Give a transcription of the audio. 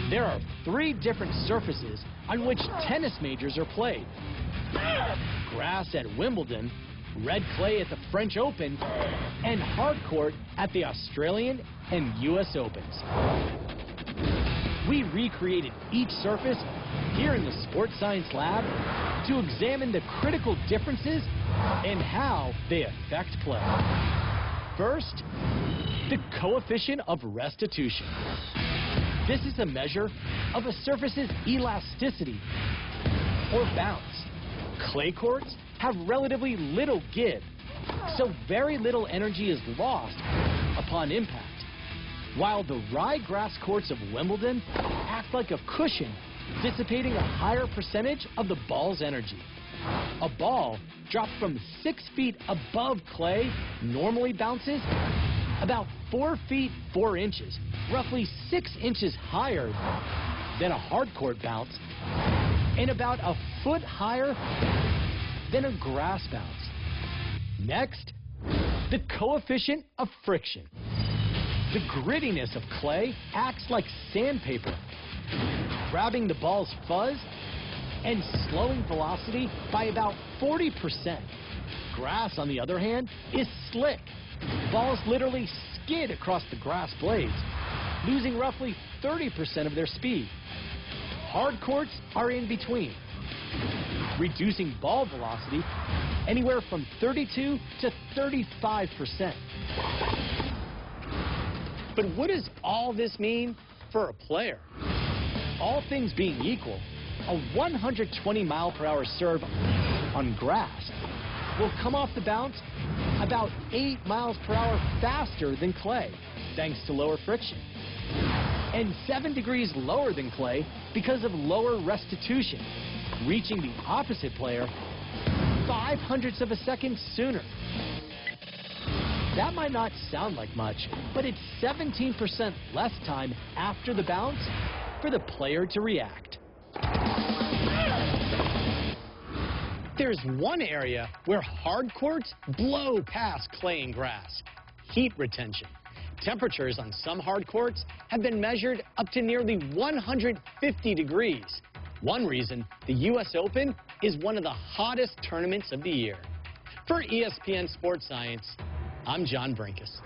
There are 3 different surfaces on which tennis majors are played. Grass at Wimbledon, red clay at the French Open, and hard court at the Australian and U.S. Opens. We recreated each surface here in the Sports Science Lab to examine the critical differences and how they affect play. First, the coefficient of restitution. This is a measure of a surface's elasticity or bounce. Clay courts have relatively little give, so very little energy is lost upon impact, while the ryegrass courts of Wimbledon act like a cushion, dissipating a higher percentage of the ball's energy. A ball dropped from 6 feet above clay normally bounces about 4 feet 4 inches, roughly 6 inches higher than a hard court bounce, and about a foot higher than a grass bounce. Next, the coefficient of friction. The grittiness of clay acts like sandpaper, grabbing the ball's fuzz and slowing velocity by about 40%. Grass, on the other hand, is slick. Balls literally skid across the grass blades, losing roughly 30% of their speed. Hard courts are in between, reducing ball velocity anywhere from 32 to 35%. But what does all this mean for a player? All things being equal, a 120-mile-per-hour serve on grass will come off the bounce about 8 miles per hour faster than clay, thanks to lower friction, and 7 degrees lower than clay because of lower restitution, reaching the opposite player 0.05 of a second sooner. That might not sound like much, but it's 17% less time after the bounce for the player to react. There's one area where hard courts blow past clay and grass: heat retention. Temperatures on some hard courts have been measured up to nearly 150 degrees. One reason the U.S. Open is one of the hottest tournaments of the year. For ESPN Sports Science, I'm John Brinkus.